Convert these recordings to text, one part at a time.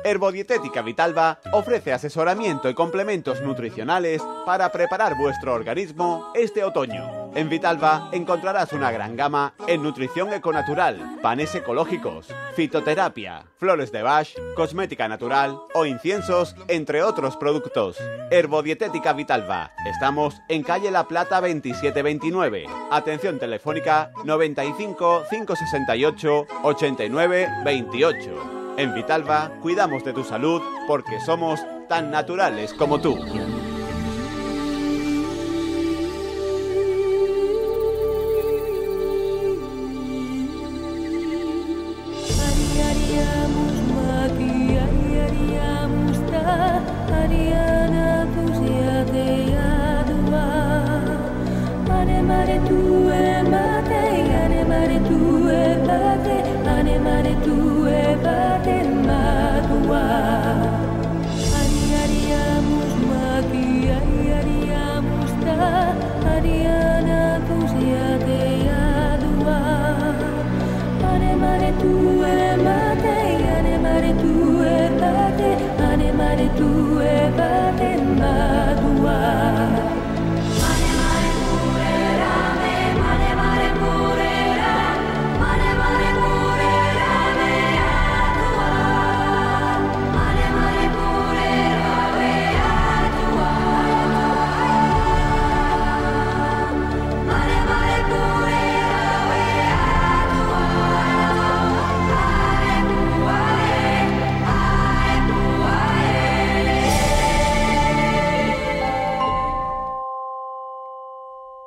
Herbodietética Vitalba ofrece asesoramiento y complementos nutricionales para preparar vuestro organismo este otoño. En Vitalba encontrarás una gran gama en nutrición econatural, panes ecológicos, fitoterapia, flores de Bach, cosmética natural o inciensos, entre otros productos. Herbodietética Vitalba. Estamos en calle La Plata 2729. Atención telefónica 95 568 89 28. En Vitalba cuidamos de tu salud porque somos tan naturales como tú.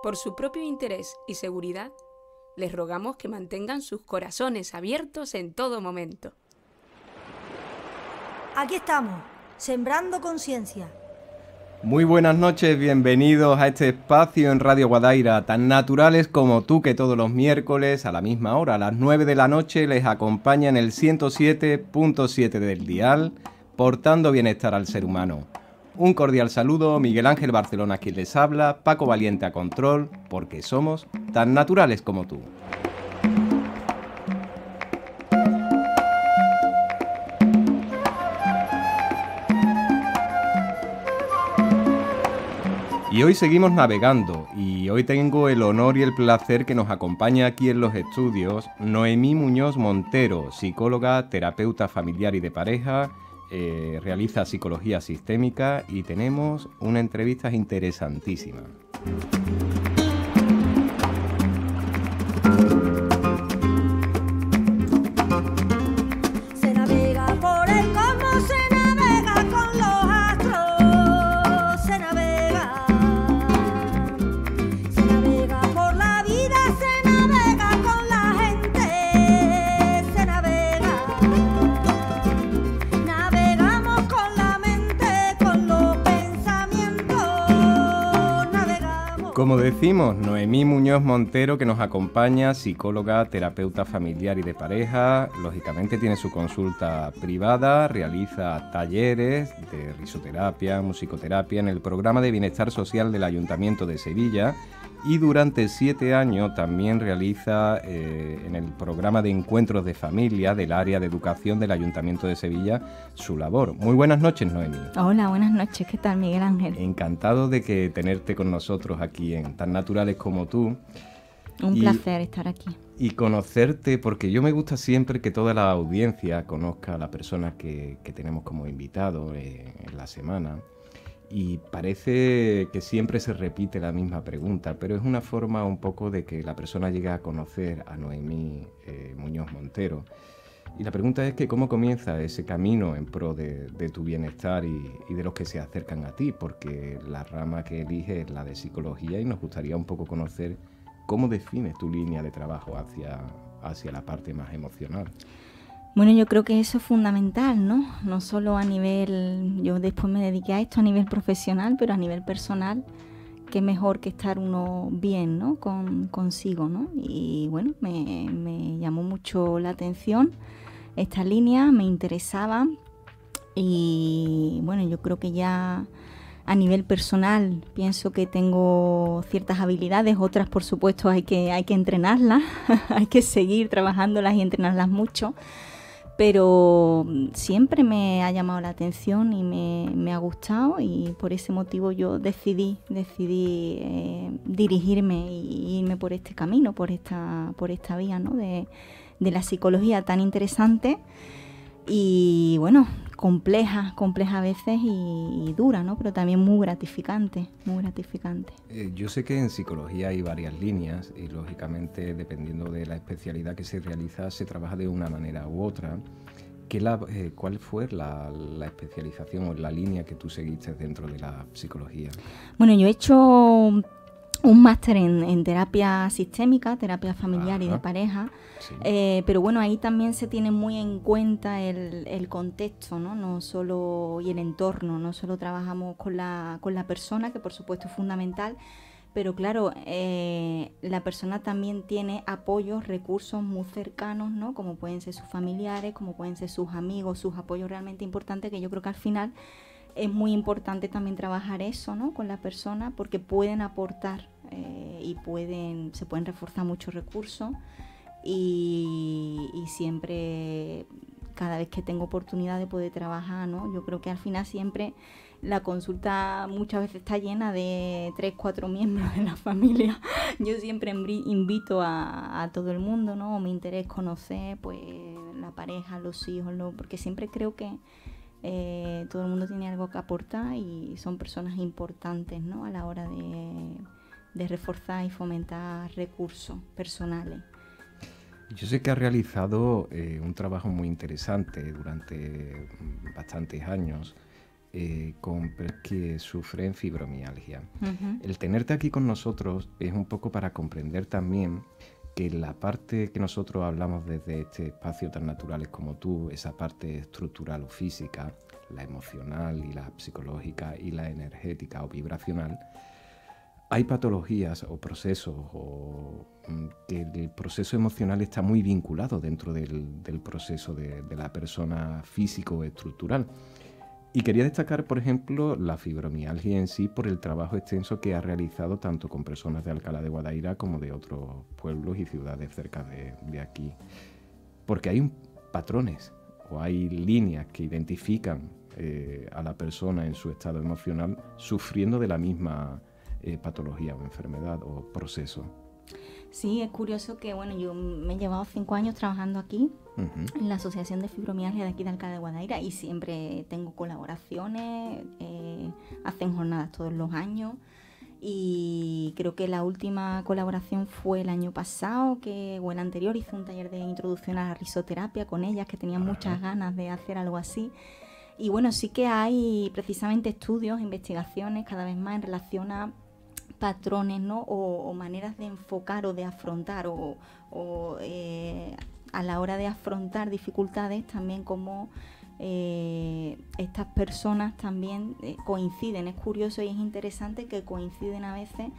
Por su propio interés y seguridad, les rogamos que mantengan sus corazones abiertos en todo momento. Aquí estamos, sembrando conciencia. Muy buenas noches, bienvenidos a este espacio en Radio Guadaira, tan naturales como tú, que todos los miércoles a la misma hora, a las 9 de la noche, les acompaña en el 107.7 del dial, portando bienestar al ser humano. Un cordial saludo, Miguel Ángel Barcelona quien les habla, Paco Valiente a control, porque somos tan naturales como tú. Y hoy seguimos navegando, y hoy tengo el honor y el placer que nos acompaña aquí en los estudios Noemí Muñoz Montero, psicóloga, terapeuta familiar y de pareja, realiza psicología sistémica y tenemos una entrevista interesantísima. Se navega por el cosmos, se navega con los astros, se navega por la vida, se navega con la gente, se navega. Navegamos con la mente, con los pensamientos, navegamos. Como decimos, Noemí Muñoz Montero, que nos acompaña, psicóloga, terapeuta familiar y de pareja, lógicamente tiene su consulta privada, realiza talleres de risoterapia, musicoterapia en el programa de bienestar social del Ayuntamiento de Sevilla y durante 7 años también realiza en el programa de encuentros de familia del área de educación del Ayuntamiento de Sevilla su labor. Muy buenas noches, Noemí. Hola, buenas noches. ¿Qué tal, Miguel Ángel? Encantado de que tenerte con nosotros aquí en Tan Naturales como tú. Un placer estar aquí. Y conocerte, porque yo me gusta siempre que toda la audiencia conozca a la persona que tenemos como invitado en la semana. Y parece que siempre se repite la misma pregunta, pero es una forma un poco de que la persona llegue a conocer a Noemí Muñoz Montero. Y la pregunta es que cómo comienza ese camino en pro de tu bienestar y de los que se acercan a ti, porque la rama que eliges es la de psicología y nos gustaría un poco conocer cómo defines tu línea de trabajo hacia la parte más emocional. Bueno, yo creo que eso es fundamental, ¿no? No solo a nivel, yo después me dediqué a esto a nivel profesional, pero a nivel personal, qué mejor que estar uno bien, ¿no? Consigo, ¿no? Y bueno, me llamó mucho la atención esta línea, me interesaba y bueno, yo creo que ya a nivel personal pienso que tengo ciertas habilidades, otras por supuesto hay que entrenarlas, hay que seguir trabajándolas y entrenarlas mucho. pero siempre me ha llamado la atención y me ha gustado, y por ese motivo yo decidí dirigirme y irme por este camino, por esta vía, ¿no? de la psicología tan interesante y bueno, compleja a veces y dura, ¿no? Pero también muy gratificante. Yo sé que en psicología hay varias líneas y lógicamente dependiendo de la especialidad que se realiza se trabaja de una manera u otra. ¿Cuál fue la especialización o la línea que tú seguiste dentro de la psicología? Bueno, yo he hecho un máster en terapia sistémica, terapia familiar y de pareja, sí. Pero bueno, ahí también se tiene muy en cuenta el contexto, ¿no? No solo, y el entorno, no solo trabajamos con la persona, que por supuesto es fundamental, pero claro, la persona también tiene apoyos, recursos muy cercanos, ¿no? Como pueden ser sus familiares, como pueden ser sus amigos, sus apoyos realmente importantes, que yo creo que al final es muy importante también trabajar eso, ¿no? Con la persona, porque pueden aportar y se pueden reforzar muchos recursos y siempre, cada vez que tengo oportunidad de poder trabajar, ¿no? Yo creo que al final siempre la consulta muchas veces está llena de 3-4 miembros de la familia. Yo siempre invito a todo el mundo, ¿no? Mi interés conocer pues la pareja, los hijos, porque siempre creo que todo el mundo tiene algo que aportar y son personas importantes, ¿no? A la hora de reforzar y fomentar recursos personales. Yo sé que has realizado un trabajo muy interesante durante bastantes años con personas que sufren fibromialgia. Uh-huh. El tenerte aquí con nosotros es un poco para comprender también que la parte que nosotros hablamos desde este espacio tan naturales como tú, esa parte estructural o física, la emocional y la psicológica y la energética o vibracional, hay patologías o procesos que el proceso emocional está muy vinculado dentro del proceso de la persona físico-estructural. Y quería destacar, por ejemplo, la fibromialgia en sí por el trabajo extenso que ha realizado tanto con personas de Alcalá de Guadaira como de otros pueblos y ciudades cerca de aquí. Porque hay patrones o hay líneas que identifican a la persona en su estado emocional sufriendo de la misma patología o enfermedad o proceso. Sí, es curioso que, bueno, yo me he llevado 5 años trabajando aquí, uh-huh, en la Asociación de Fibromialgia de aquí de Alcalá de Guadaira, y siempre tengo colaboraciones, hacen jornadas todos los años, y creo que la última colaboración fue el año pasado, o el anterior, hice un taller de introducción a la risoterapia con ellas, que tenían muchas ganas de hacer algo así. Y bueno, sí que hay precisamente estudios, investigaciones cada vez más en relación a patrones, ¿no? o maneras de enfocar o de afrontar a la hora de afrontar dificultades, también como estas personas también coinciden. Es curioso y es interesante que coinciden a veces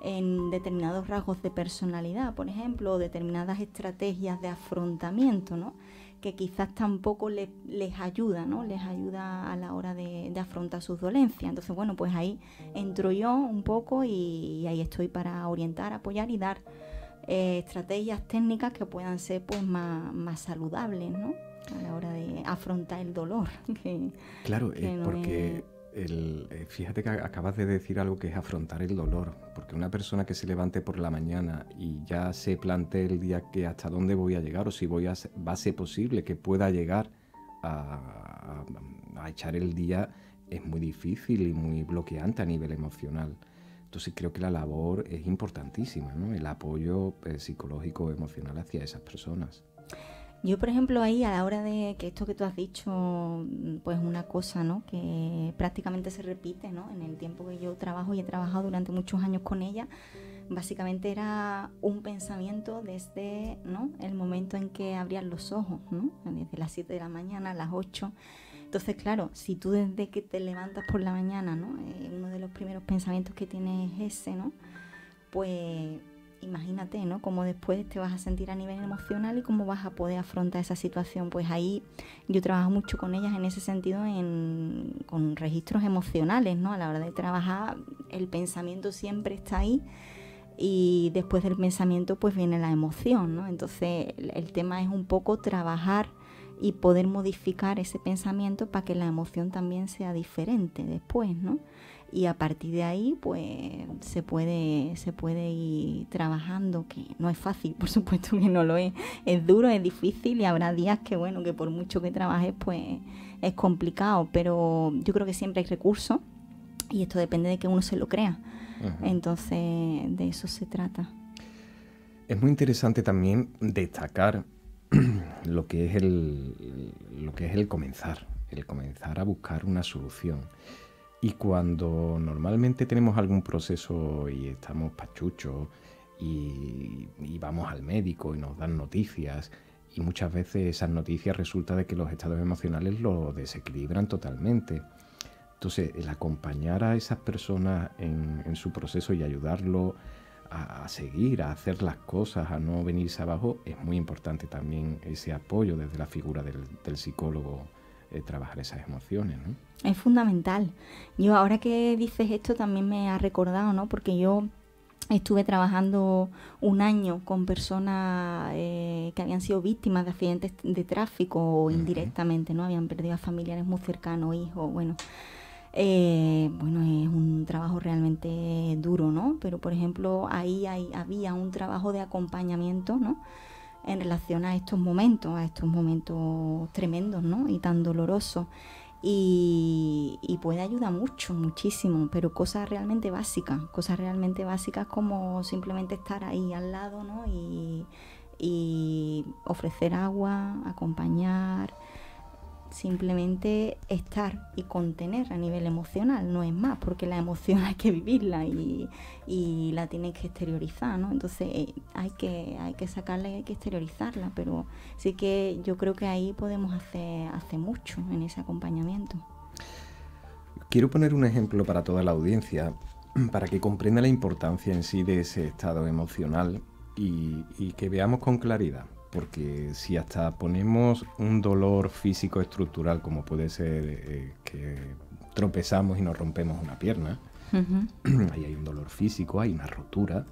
en determinados rasgos de personalidad, por ejemplo, o determinadas estrategias de afrontamiento, ¿no? Que quizás tampoco les ayuda, ¿no? Les ayuda a la hora de afrontar sus dolencias. Entonces, bueno, pues ahí entro yo un poco y ahí estoy para orientar, apoyar y dar estrategias técnicas que puedan ser pues más saludables, ¿no? A la hora de afrontar el dolor. Claro, porque fíjate que acabas de decir algo que es afrontar el dolor, porque una persona que se levante por la mañana y ya se plantee el día que hasta dónde voy a llegar o si va a ser posible que pueda llegar a echar el día, es muy difícil y muy bloqueante a nivel emocional. Entonces creo que la labor es importantísima, ¿no? El apoyo psicológico emocional hacia esas personas. Yo, por ejemplo, ahí a la hora de que esto que tú has dicho, pues una cosa, ¿no? Que prácticamente se repite, ¿no? En el tiempo que yo trabajo y he trabajado durante muchos años con ella, básicamente era un pensamiento desde, ¿no? El momento en que abrías los ojos, ¿no? Desde las 7 de la mañana a las 8. Entonces, claro, si tú desde que te levantas por la mañana, ¿no? Uno de los primeros pensamientos que tienes es ese, ¿no? Pues imagínate, ¿no? Cómo después te vas a sentir a nivel emocional y cómo vas a poder afrontar esa situación. Pues ahí yo trabajo mucho con ellas en ese sentido, con registros emocionales, ¿no? A la hora de trabajar, el pensamiento siempre está ahí y después del pensamiento pues viene la emoción, ¿no? Entonces el tema es un poco trabajar y poder modificar ese pensamiento para que la emoción también sea diferente después, ¿no? Y a partir de ahí, pues, se puede ir trabajando, que no es fácil, por supuesto que no lo es. Es duro, es difícil y habrá días que, bueno, que por mucho que trabajes, pues, es complicado. Pero yo creo que siempre hay recursos y esto depende de que uno se lo crea. Uh-huh. Entonces, de eso se trata. Es muy interesante también destacar lo que es el comenzar a buscar una solución. Y cuando normalmente tenemos algún proceso y estamos pachuchos y vamos al médico y nos dan noticias, y muchas veces esas noticias resulta de que los estados emocionales lo desequilibran totalmente. Entonces, el acompañar a esas personas en su proceso y ayudarlo a seguir, a hacer las cosas, a no venirse abajo, es muy importante también ese apoyo desde la figura del psicólogo, trabajar esas emociones, ¿no? Es fundamental. Yo ahora que dices esto también me ha recordado, ¿no? Porque yo estuve trabajando un año con personas que habían sido víctimas de accidentes de tráfico o indirectamente, ¿no? Habían perdido a familiares muy cercanos, hijos, bueno, es un trabajo realmente duro, ¿no? Pero, por ejemplo, ahí había un trabajo de acompañamiento, ¿no? En relación a estos momentos tremendos, ¿no? Y tan dolorosos. Y puede ayudar muchísimo, pero cosas realmente básicas como simplemente estar ahí al lado, ¿no? Y ofrecer agua, acompañar, simplemente estar y contener a nivel emocional, no es más, porque la emoción hay que vivirla y la tienes que exteriorizar, ¿no? Entonces hay que sacarla y hay que exteriorizarla, pero sí que yo creo que ahí podemos hacer mucho en ese acompañamiento. Quiero poner un ejemplo para toda la audiencia, para que comprenda la importancia en sí de ese estado emocional y que veamos con claridad. Porque si hasta ponemos un dolor físico estructural, como puede ser que tropezamos y nos rompemos una pierna, uh-huh. Ahí hay un dolor físico, hay una rotura,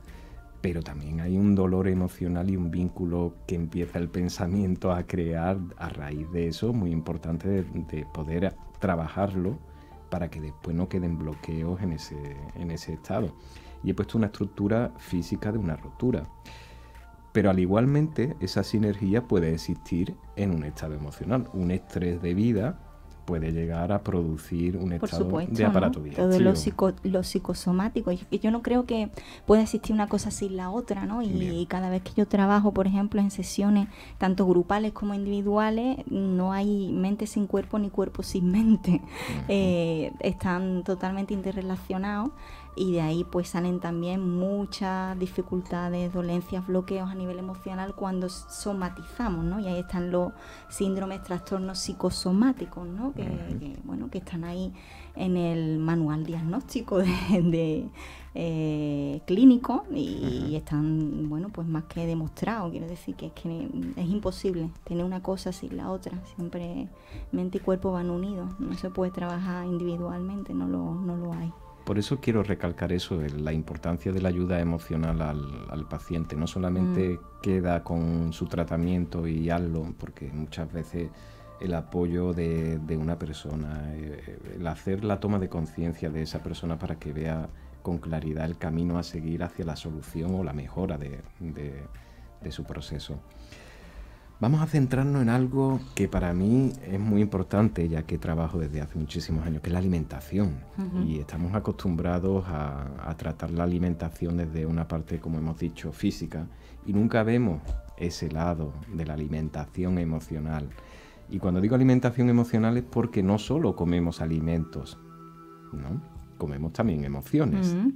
pero también hay un dolor emocional y un vínculo que empieza el pensamiento a crear a raíz de eso, muy importante de poder trabajarlo para que después no queden bloqueos en ese estado. Y he puesto una estructura física de una rotura. Pero al igualmente, esa sinergia puede existir en un estado emocional. Un estrés de vida puede llegar a producir un estado de aparato digestivo. Todo lo psicosomático. Yo no creo que pueda existir una cosa sin la otra, ¿no? Y cada vez que yo trabajo, por ejemplo, en sesiones, tanto grupales como individuales, no hay mente sin cuerpo ni cuerpo sin mente. Uh-huh. Están totalmente interrelacionados. Y de ahí pues salen también muchas dificultades, dolencias, bloqueos a nivel emocional cuando somatizamos, ¿no? Y ahí están los síndromes, trastornos psicosomáticos, ¿no? Que están ahí en el manual diagnóstico de clínico y están, pues más que demostrados. Quiero decir que es imposible tener una cosa sin la otra. Siempre mente y cuerpo van unidos. No se puede trabajar individualmente, no lo hay. Por eso quiero recalcar eso, la importancia de la ayuda emocional al paciente. No solamente queda con su tratamiento y hazlo, porque muchas veces el apoyo de una persona, el hacer la toma de conciencia de esa persona para que vea con claridad el camino a seguir hacia la solución o la mejora de su proceso. Vamos a centrarnos en algo que para mí es muy importante, ya que trabajo desde hace muchísimos años, que es la alimentación. Uh-huh. Y estamos acostumbrados a tratar la alimentación desde una parte, como hemos dicho, física, y nunca vemos ese lado de la alimentación emocional. Y cuando digo alimentación emocional es porque no solo comemos alimentos, ¿no? Comemos también emociones. Uh-huh.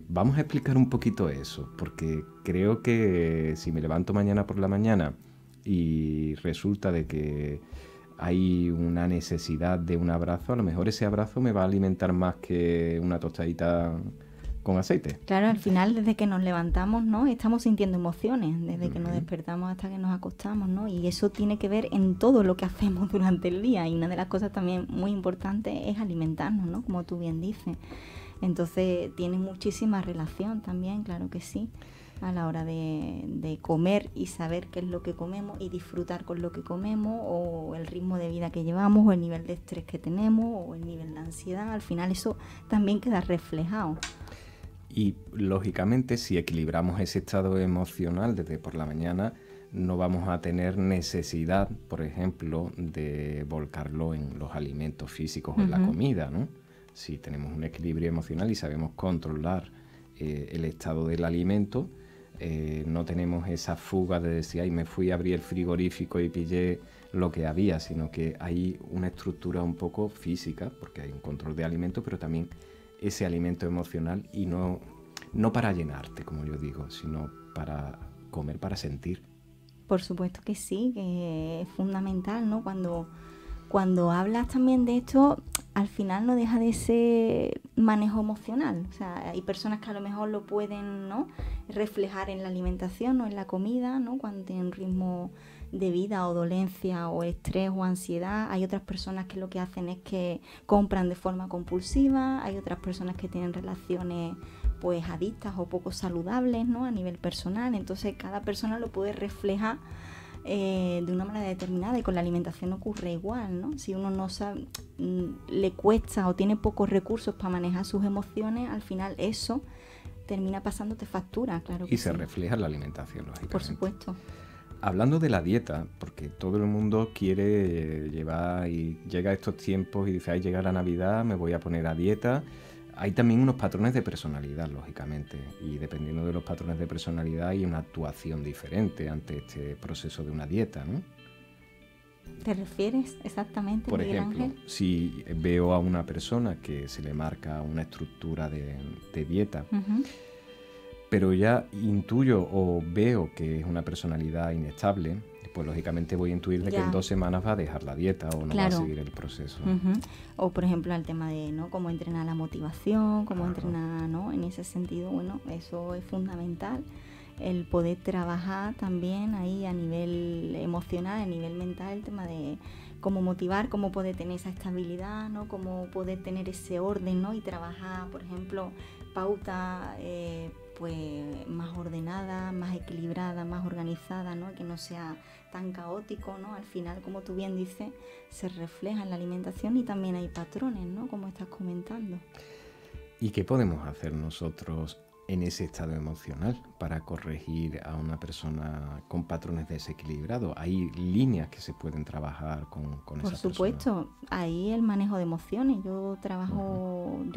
Vamos a explicar un poquito eso, porque creo que si me levanto mañana por la mañana y resulta de que hay una necesidad de un abrazo, a lo mejor ese abrazo me va a alimentar más que una tostadita con aceite. Claro, al final desde que nos levantamos, ¿no? Estamos sintiendo emociones, desde que nos despertamos hasta que nos acostamos, ¿no? Y eso tiene que ver en todo lo que hacemos durante el día. Y una de las cosas también muy importantes es alimentarnos, ¿no? Como tú bien dices. Entonces tiene muchísima relación también, claro que sí. a la hora de comer y saber qué es lo que comemos y disfrutar con lo que comemos, o el ritmo de vida que llevamos, o el nivel de estrés que tenemos, o el nivel de ansiedad. Al final eso también queda reflejado. Y lógicamente, si equilibramos ese estado emocional desde por la mañana, no vamos a tener necesidad, por ejemplo, de volcarlo en los alimentos físicos o en la comida, ¿no? Si tenemos un equilibrio emocional y sabemos controlar el estado del alimento, no tenemos esa fuga de decir, ay, me fui a abrir el frigorífico y pillé lo que había, sino que hay una estructura un poco física, porque hay un control de alimento, pero también ese alimento emocional, y no para llenarte, como yo digo, sino para comer, para sentir. Por supuesto que sí, que es fundamental, ¿no? Cuando hablas también de esto, al final no deja de ser manejo emocional. O sea, hay personas que a lo mejor lo pueden, ¿no?, reflejar en la alimentación o en la comida, ¿no?, cuando tienen un ritmo de vida o dolencia o estrés o ansiedad. Hay otras personas que lo que hacen es que compran de forma compulsiva. Hay otras personas que tienen relaciones pues adictas o poco saludables, ¿no?, a nivel personal. Entonces cada persona lo puede reflejar de una manera determinada, y con la alimentación ocurre igual, ¿no? Si uno no sabe, le cuesta o tiene pocos recursos para manejar sus emociones, al final eso termina pasándote factura, claro que y se sí. refleja en la alimentación, lógicamente. Por supuesto. Hablando de la dieta, porque todo el mundo quiere llevar, y llega a estos tiempos y dice, ay, llega la Navidad, me voy a poner a dieta. Hay también unos patrones de personalidad, lógicamente, y dependiendo de los patrones de personalidad hay una actuación diferente ante este proceso de una dieta, ¿no? ¿Te refieres exactamente, Por Miguel ejemplo, Ángel? si veo a una persona que se le marca una estructura de dieta, pero ya intuyo o veo que es una personalidad inestable, pues lógicamente voy a intuir de que en 2 semanas va a dejar la dieta o no va a seguir el proceso. O por ejemplo el tema de, ¿no?, cómo entrenar la motivación, cómo entrenar, ¿no?, en ese sentido. Bueno, eso es fundamental, el poder trabajar también ahí a nivel emocional, a nivel mental, el tema de cómo motivar, cómo poder tener esa estabilidad, ¿no?, cómo poder tener ese orden, ¿no?, y trabajar, por ejemplo, pautas pues más ordenada, más equilibrada, más organizada, ¿no?, que no sea tan caótico, ¿no? Al final, como tú bien dices, se refleja en la alimentación, y también hay patrones, ¿no?, como estás comentando. ¿Y qué podemos hacer nosotros en ese estado emocional para corregir a una persona con patrones desequilibrados? ¿Hay líneas que se pueden trabajar con esa persona? Por supuesto, ahí el manejo de emociones. Yo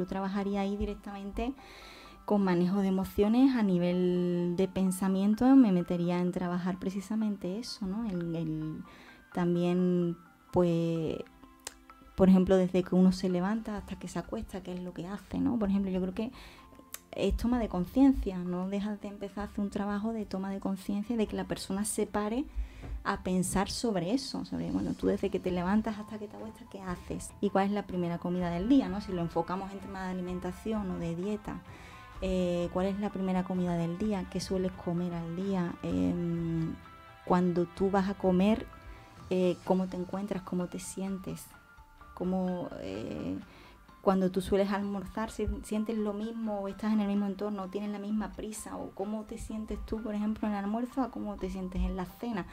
trabajaría ahí directamente con manejo de emociones a nivel de pensamiento. Me metería en trabajar precisamente eso, ¿no? También, pues, por ejemplo, desde que uno se levanta hasta que se acuesta, qué es lo que hace, ¿no? Por ejemplo, yo creo que es toma de conciencia, no dejas de empezar a hacer un trabajo de toma de conciencia, de que la persona se pare a pensar sobre eso, sobre, bueno, tú desde que te levantas hasta que te acuestas, ¿qué haces? ¿Y cuál es la primera comida del día, ¿no? Si lo enfocamos en tema de alimentación o de dieta, ¿cuál es la primera comida del día? ¿Qué sueles comer al día? Cuando tú vas a comer, ¿cómo te encuentras? ¿Cómo te sientes? Cuando tú sueles almorzar, ¿sientes lo mismo o estás en el mismo entorno, tienes la misma prisa? ¿O cómo te sientes tú, por ejemplo, en el almuerzo, a cómo te sientes en la cena?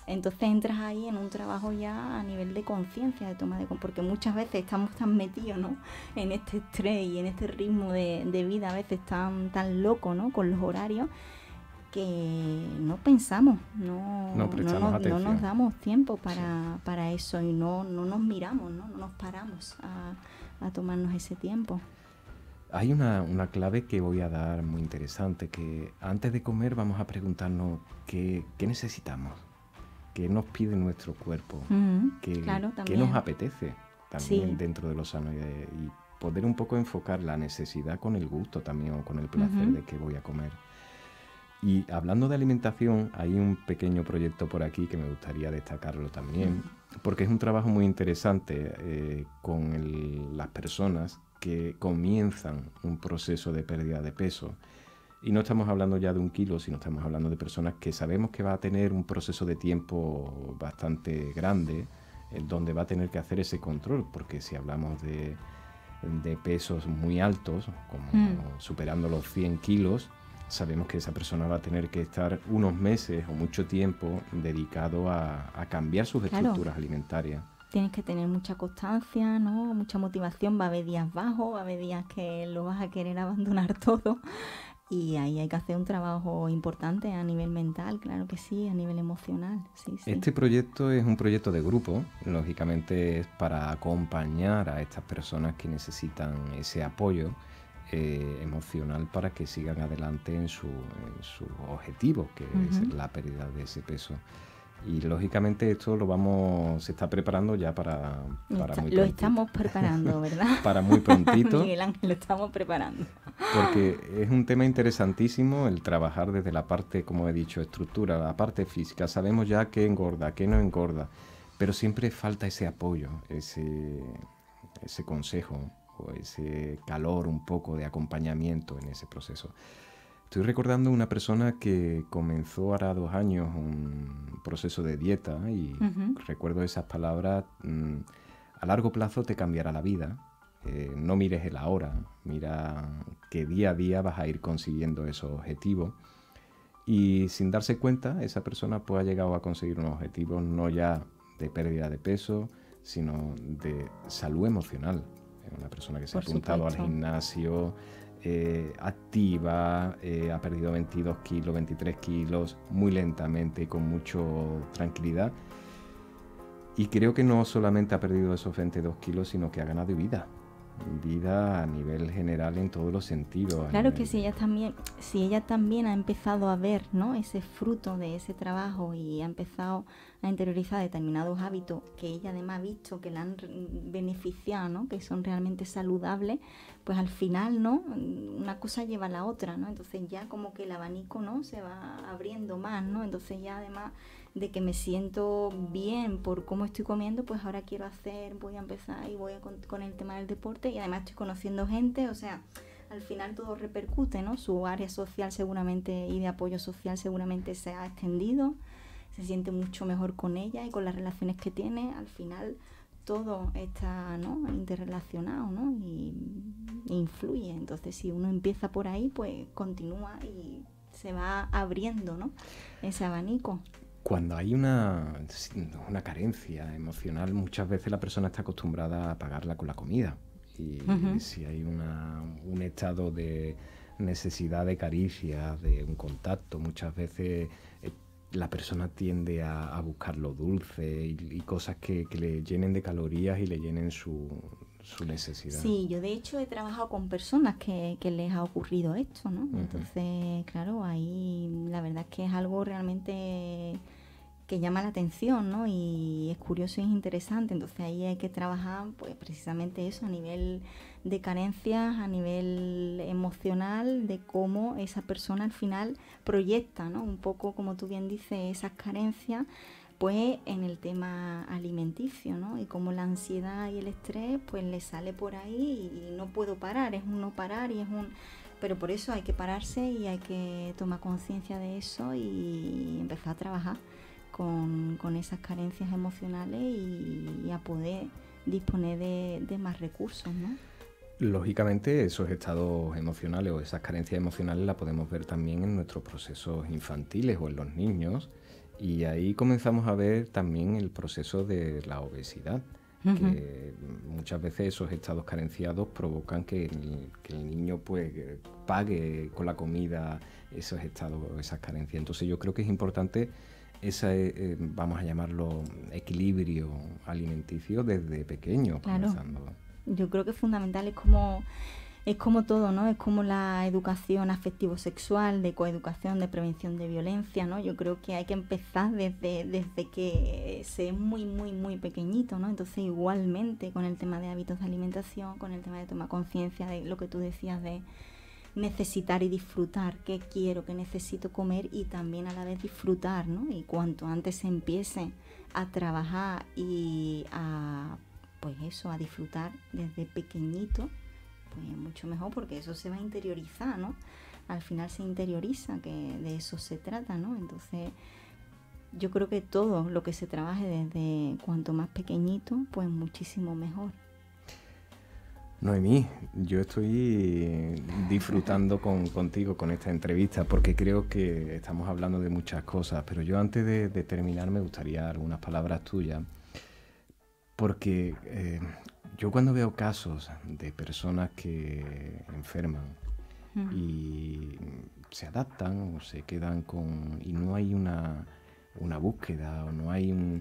Entonces entras ahí en un trabajo ya a nivel de conciencia, de toma de conciencia, porque muchas veces estamos tan metidos, ¿no?, en este estrés y en este ritmo de vida, a veces tan loco, ¿no?, con los horarios, que no pensamos, no nos damos tiempo para eso, y no nos miramos, no nos paramos a tomarnos ese tiempo. Hay una clave que voy a dar muy interesante, que antes de comer vamos a preguntarnos qué necesitamos, qué nos pide nuestro cuerpo, qué nos apetece también dentro de lo sano, y poder un poco enfocar la necesidad con el gusto también, o con el placer de que voy a comer. Y hablando de alimentación, hay un pequeño proyecto por aquí que me gustaría destacarlo también, porque es un trabajo muy interesante con las personas que comienzan un proceso de pérdida de peso. Y no estamos hablando ya de 1 kilo, sino estamos hablando de personas que sabemos que va a tener un proceso de tiempo bastante grande, donde va a tener que hacer ese control, porque si hablamos de pesos muy altos, como superando los 100 kilos, sabemos que esa persona va a tener que estar unos meses o mucho tiempo dedicado a cambiar sus estructuras alimentarias. Tienes que tener mucha constancia, ¿no? Mucha motivación. Va a haber días bajos, va a haber días que lo vas a querer abandonar todo. Y ahí hay que hacer un trabajo importante a nivel mental, claro que sí, a nivel emocional. Sí, sí. Este proyecto es un proyecto de grupo, lógicamente es para acompañar a estas personas que necesitan ese apoyo emocional para que sigan adelante en su objetivo, que es la pérdida de ese peso. Y lógicamente esto se está preparando ya para muy prontito. Lo estamos preparando, ¿verdad? Para muy prontito. Miguel Ángel, lo estamos preparando. Porque es un tema interesantísimo el trabajar desde la parte, como he dicho, estructura, la parte física. Sabemos ya qué engorda, qué no engorda, pero siempre falta ese apoyo, ese consejo o ese calor un poco de acompañamiento en ese proceso. Estoy recordando una persona que comenzó hará 2 años un proceso de dieta y recuerdo esas palabras, a largo plazo te cambiará la vida, no mires el ahora, mira que día a día vas a ir consiguiendo esos objetivos y sin darse cuenta esa persona pues ha llegado a conseguir unos objetivos no ya de pérdida de peso, sino de salud emocional. Una persona que se ha apuntado al gimnasio, activa, ha perdido 22 kilos, 23 kilos, muy lentamente y con mucha tranquilidad. Y creo que no solamente ha perdido esos 22 kilos, sino que ha ganado vida a nivel general en todos los sentidos. Claro que si ella también ha empezado a ver, ¿no?, ese fruto de ese trabajo y ha empezado a interiorizar determinados hábitos que ella además ha visto que la han beneficiado, ¿no?, que son realmente saludables, pues al final, ¿no?, una cosa lleva a la otra, ¿no? Entonces ya como que el abanico, ¿no?, se va abriendo más, ¿no? Entonces ya además de que me siento bien por cómo estoy comiendo, pues ahora voy a empezar y voy con el tema del deporte y además estoy conociendo gente, o sea, al final todo repercute, ¿no? Su área social seguramente y de apoyo social seguramente se ha extendido, se siente mucho mejor con ella y con las relaciones que tiene, al final todo está, ¿no?, interrelacionado, ¿no?, y influye. Entonces si uno empieza por ahí, pues continúa y se va abriendo, ¿no?, ese abanico. Cuando hay una carencia emocional, muchas veces la persona está acostumbrada a pagarla con la comida. Y si hay un estado de necesidad de caricia, de un contacto, muchas veces la persona tiende a buscar lo dulce y cosas que le llenen de calorías y le llenen su necesidad. Sí, yo de hecho he trabajado con personas que les ha ocurrido esto, ¿no? Entonces, claro, ahí la verdad es que es algo realmente que llama la atención, ¿no? Y es curioso y es interesante. Entonces ahí hay que trabajar, pues precisamente eso, a nivel de carencias, a nivel emocional, de cómo esa persona al final proyecta, ¿no?, un poco, como tú bien dices, esas carencias, pues en el tema alimenticio, ¿no? Y cómo la ansiedad y el estrés, pues le sale por ahí y no puedo parar, es un no parar y es un... Pero por eso hay que pararse y hay que tomar conciencia de eso y empezar a trabajar con esas carencias emocionales y a poder disponer de más recursos, ¿no? Lógicamente esos estados emocionales o esas carencias emocionales las podemos ver también en nuestros procesos infantiles o en los niños y ahí comenzamos a ver también el proceso de la obesidad, que muchas veces esos estados carenciados provocan que el niño pues pague con la comida esos estados, esas carencias. Entonces yo creo que es importante vamos a llamarlo equilibrio alimenticio desde pequeño, claro. Comenzando. Yo creo que es fundamental, es como todo, ¿no? Es como la educación afectivo-sexual, de coeducación, de prevención de violencia, ¿no? Yo creo que hay que empezar desde que se es muy, muy, muy pequeñito, ¿no? Entonces igualmente con el tema de hábitos de alimentación, con el tema de tomar conciencia de lo que tú decías de necesitar y disfrutar, qué quiero, qué necesito comer y también a la vez disfrutar, ¿no? Y cuanto antes se empiece a trabajar y a disfrutar desde pequeñito, pues mucho mejor porque eso se va a interiorizar, ¿no? Al final se interioriza, que de eso se trata, ¿no? Entonces yo creo que todo lo que se trabaje desde cuanto más pequeñito, pues muchísimo mejor. Noemí, yo estoy disfrutando contigo con esta entrevista porque creo que estamos hablando de muchas cosas, pero yo antes de terminar me gustaría algunas palabras tuyas, porque yo cuando veo casos de personas que enferman y se adaptan o se quedan y no hay una búsqueda o no hay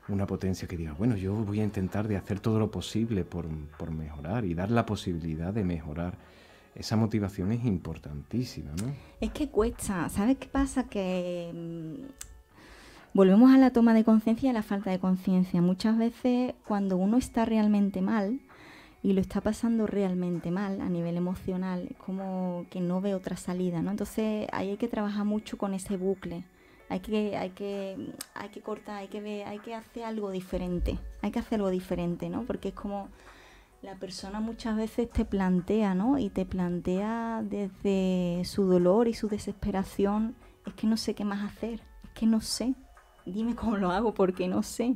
una potencia que diga, bueno, yo voy a intentar de hacer todo lo posible por mejorar y dar la posibilidad de mejorar. Esa motivación es importantísima, ¿no? Es que cuesta, ¿sabes qué pasa? Que volvemos a la toma de conciencia y a la falta de conciencia. Muchas veces cuando uno está realmente mal y lo está pasando realmente mal a nivel emocional, es como que no ve otra salida, ¿no? Entonces ahí hay que trabajar mucho con ese bucle. Hay que cortar, hay que hacer algo diferente. Hay que hacer algo diferente, ¿no? Porque es como la persona muchas veces te plantea, ¿no? Y te plantea desde su dolor y su desesperación, es que no sé qué más hacer, es que no sé. Dime cómo lo hago porque no sé.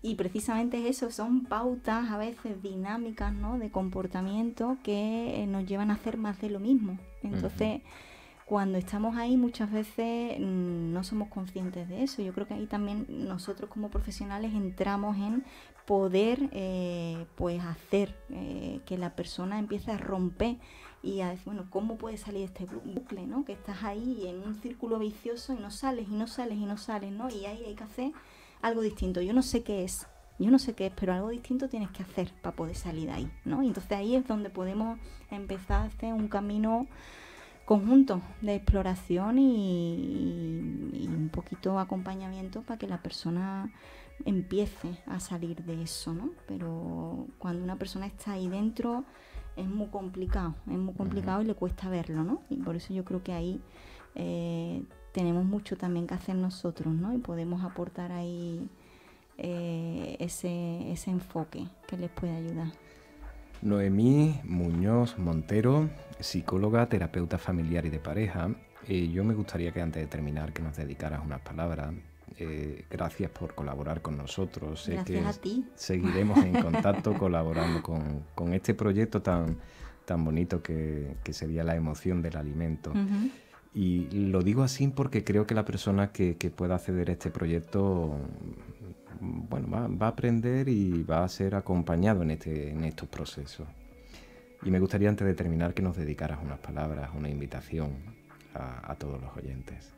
Y precisamente es eso, son pautas a veces dinámicas, ¿no? De comportamiento que nos llevan a hacer más de lo mismo. Entonces, cuando estamos ahí muchas veces no somos conscientes de eso. Yo creo que ahí también nosotros como profesionales entramos en poder pues hacer que la persona empiece a romper y a decir, bueno, ¿cómo puedes salir de este bucle, ¿no? Que estás ahí en un círculo vicioso y no sales, ¿no? Y ahí hay que hacer algo distinto. Yo no sé qué es, pero algo distinto tienes que hacer para poder salir de ahí, ¿no? Y entonces ahí es donde podemos empezar a hacer un camino conjunto de exploración y un poquito de acompañamiento para que la persona empiece a salir de eso, ¿no? Pero cuando una persona está ahí dentro es muy complicado y le cuesta verlo, ¿no? Y por eso yo creo que ahí tenemos mucho también que hacer nosotros, ¿no? Y podemos aportar ahí ese enfoque que les puede ayudar. Noemí Muñoz Montero, psicóloga, terapeuta familiar y de pareja. Yo me gustaría que antes de terminar que nos dedicaras unas palabras. Gracias por colaborar con nosotros. Sé gracias a ti. Seguiremos en contacto colaborando con este proyecto tan bonito que sería la emoción del alimento. Y lo digo así porque creo que la persona que pueda acceder a este proyecto va a aprender y va a ser acompañado en estos procesos. Y me gustaría antes de terminar que nos dedicaras unas palabras, una invitación a todos los oyentes.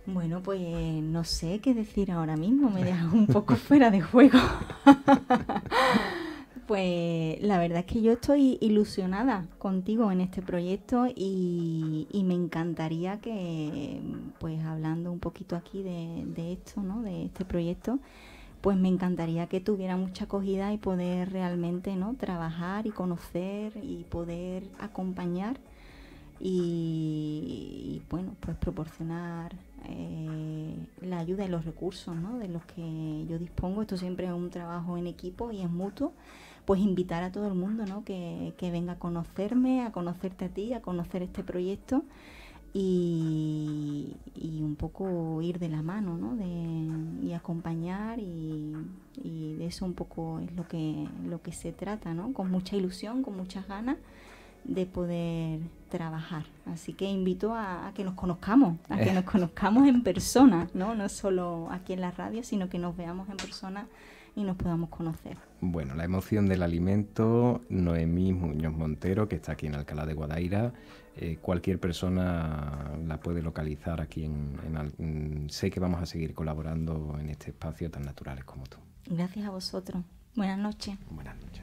Bueno, pues no sé qué decir ahora mismo, me dejas un poco fuera de juego. Pues la verdad es que yo estoy ilusionada contigo en este proyecto y me encantaría que, pues hablando un poquito aquí de esto, ¿no? De este proyecto, pues me encantaría que tuviera mucha acogida y poder realmente, ¿no? Trabajar y conocer y poder acompañar y bueno, pues proporcionar la ayuda y los recursos, ¿no? De los que yo dispongo. Esto siempre es un trabajo en equipo y es mutuo. Pues invitar a todo el mundo, ¿no? Que venga a conocerme, a conocerte a ti, a conocer este proyecto y un poco ir de la mano, ¿no? Y acompañar y de eso un poco es lo que se trata, ¿no? Con mucha ilusión, con muchas ganas de poder trabajar. Así que invito a que nos conozcamos, en persona, ¿no? No solo aquí en la radio, sino que nos veamos en persona y nos podamos conocer. Bueno, la emoción del alimento, Noemí Muñoz Montero, que está aquí en Alcalá de Guadaira. Cualquier persona la puede localizar aquí sé que vamos a seguir colaborando en este espacio tan naturales como tú. Gracias a vosotros. Buenas noches. Buenas noches.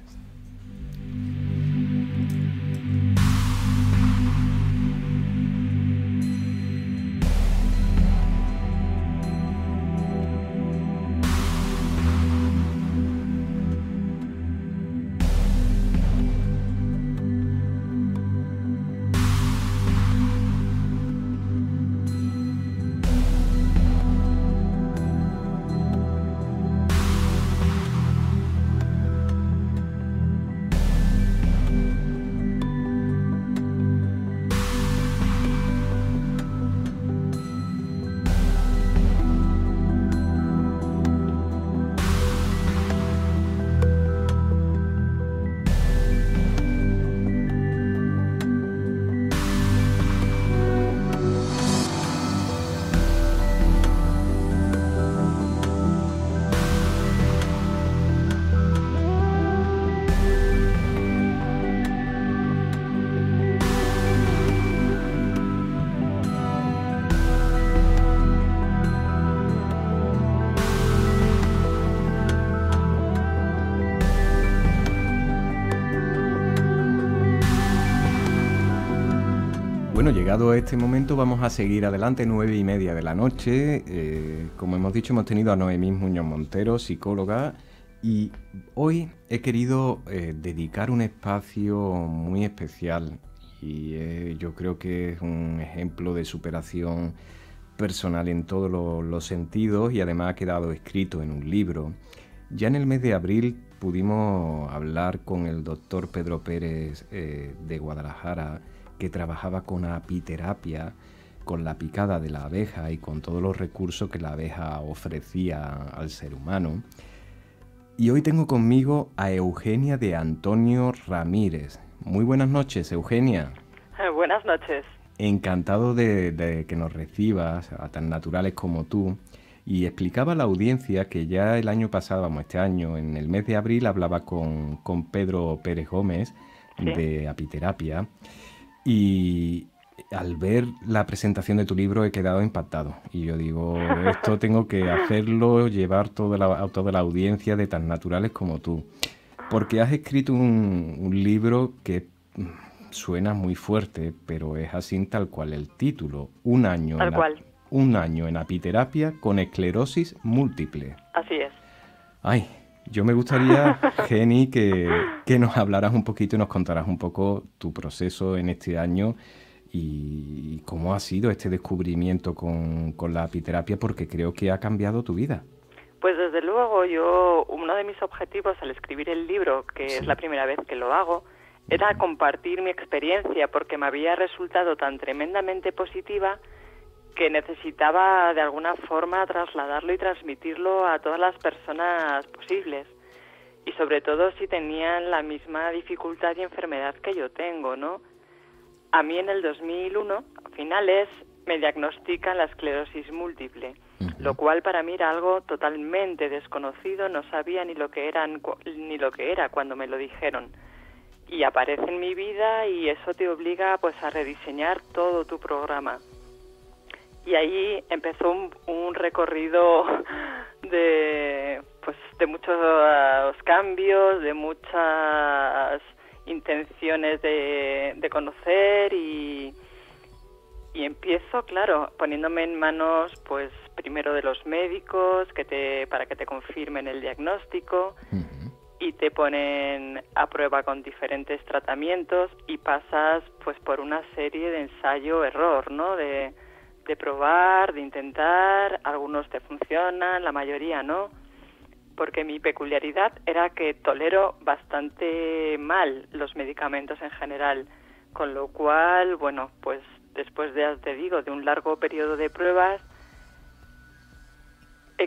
Bueno, llegado a este momento vamos a seguir adelante, 9:30 de la noche. Como hemos dicho, hemos tenido a Noemí Muñoz Montero, psicóloga, y hoy he querido dedicar un espacio muy especial y yo creo que es un ejemplo de superación personal en todos los sentidos y además ha quedado escrito en un libro. Ya en el mes de abril pudimos hablar con el doctor Pedro Pérez de Guadalajara, que trabajaba con apiterapia, con la picada de la abeja y con todos los recursos que la abeja ofrecía al ser humano. Y hoy tengo conmigo a Eugenia de Antonio Ramírez. Muy buenas noches, Eugenia. Buenas noches. Encantado de que nos recibas, a tan naturales como tú. Y explicaba a la audiencia que ya el año pasado, este año, en el mes de abril, hablaba con Pedro Pérez Gómez, ¿sí?, de apiterapia. Y al ver la presentación de tu libro he quedado impactado. Y yo digo, esto tengo que hacerlo, llevar a toda la audiencia de tan naturales como tú. Porque has escrito un libro que suena muy fuerte, pero es así tal cual el título. Un año en apiterapia con esclerosis múltiple. Así es. Ay, yo me gustaría, Geni, que nos hablaras un poquito y nos contaras un poco tu proceso en este año y cómo ha sido este descubrimiento con la apiterapia, porque creo que ha cambiado tu vida. Pues desde luego, uno de mis objetivos al escribir el libro, que es la primera vez que lo hago, era compartir mi experiencia, porque me había resultado tan tremendamente positiva que necesitaba de alguna forma trasladarlo y transmitirlo a todas las personas posibles. Y sobre todo si tenían la misma dificultad y enfermedad que yo tengo, ¿no? A mí en el 2001, a finales, me diagnostican la esclerosis múltiple, lo cual para mí era algo totalmente desconocido, no sabía ni lo que era cuando me lo dijeron. Y aparece en mi vida y eso te obliga pues a rediseñar todo tu programa. Y ahí empezó un recorrido de muchos cambios, de muchas intenciones de conocer y empiezo, claro, poniéndome en manos, pues primero de los médicos para que te confirmen el diagnóstico y te ponen a prueba con diferentes tratamientos y pasas pues por una serie de ensayo-error, ¿no? De probar, de intentar, algunos te funcionan, la mayoría no, porque mi peculiaridad era que tolero bastante mal los medicamentos en general, con lo cual, bueno, pues después de un largo periodo de pruebas,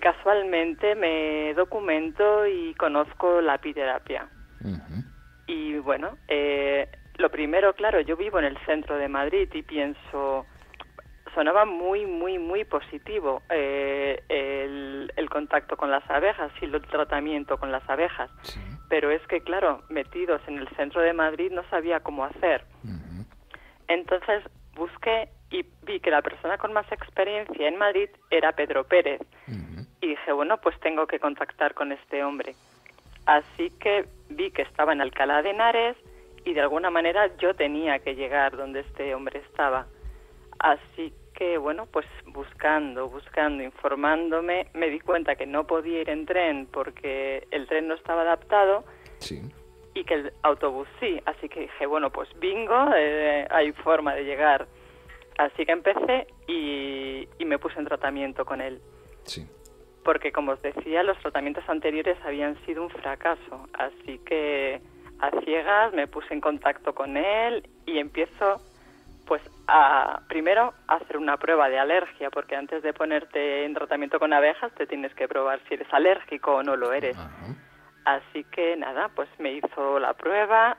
casualmente me documento y conozco la apiterapia. Y bueno, lo primero, claro, yo vivo en el centro de Madrid y pienso, sonaba muy, muy, muy positivo el contacto con las abejas y el tratamiento con las abejas. Sí. Pero es que, claro, metidos en el centro de Madrid no sabía cómo hacer. Entonces busqué y vi que la persona con más experiencia en Madrid era Pedro Pérez. Y dije, bueno, pues tengo que contactar con este hombre. Así que vi que estaba en Alcalá de Henares y de alguna manera yo tenía que llegar donde este hombre estaba. Así que, bueno, pues buscando, informándome, me di cuenta que no podía ir en tren porque el tren no estaba adaptado. Sí. Y que el autobús sí. Así que dije, bueno, pues bingo, hay forma de llegar. Así que empecé y me puse en tratamiento con él. Sí. Porque, como os decía, los tratamientos anteriores habían sido un fracaso. Así que, a ciegas, me puse en contacto con él y empiezo, pues, primero a hacer una prueba de alergia, porque antes de ponerte en tratamiento con abejas te tienes que probar si eres alérgico o no lo eres. Así que, nada, pues me hizo la prueba.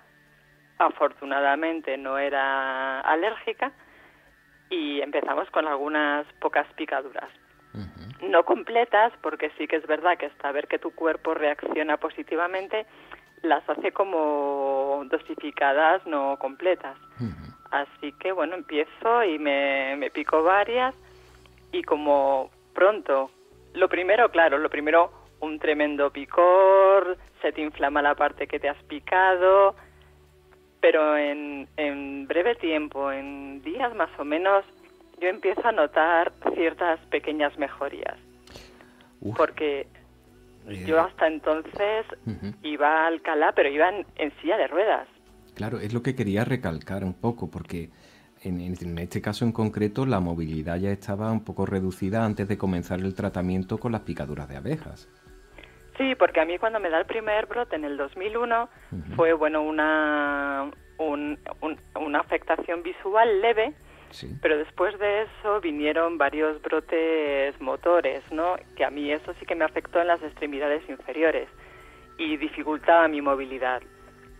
Afortunadamente no era alérgica y empezamos con algunas pocas picaduras. No completas, porque sí que es verdad que hasta ver que tu cuerpo reacciona positivamente, las hace como dosificadas, no completas. Así que, bueno, empiezo y me pico varias y como pronto, lo primero, un tremendo picor, se te inflama la parte que te has picado, pero en breve tiempo, en días más o menos, yo empiezo a notar ciertas pequeñas mejorías. Porque yo hasta entonces iba a Alcalá, pero iba en silla de ruedas. Claro, es lo que quería recalcar un poco, porque en este caso en concreto la movilidad ya estaba un poco reducida antes de comenzar el tratamiento con las picaduras de abejas. Sí, porque a mí cuando me da el primer brote en el 2001 fue, bueno, una afectación visual leve, sí. Pero después de eso vinieron varios brotes motores, ¿no? Que a mí eso sí que me afectó en las extremidades inferiores y dificultaba mi movilidad.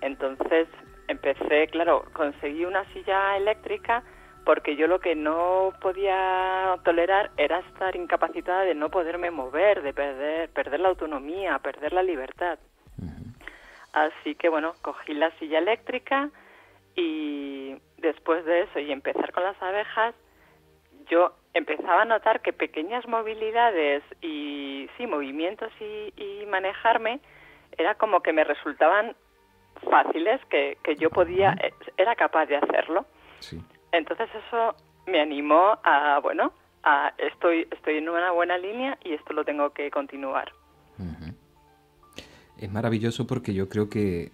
Entonces empecé, claro, conseguí una silla eléctrica porque yo lo que no podía tolerar era estar incapacitada de no poderme mover, de perder la autonomía, perder la libertad. Así que, bueno, cogí la silla eléctrica y después de eso y empezar con las abejas, yo empezaba a notar que pequeñas movilidades y sí, movimientos y manejarme era como que me resultaban fáciles, que yo era capaz de hacerlo. Sí. Entonces eso me animó a, bueno, estoy en una buena línea y esto lo tengo que continuar. Es maravilloso porque yo creo que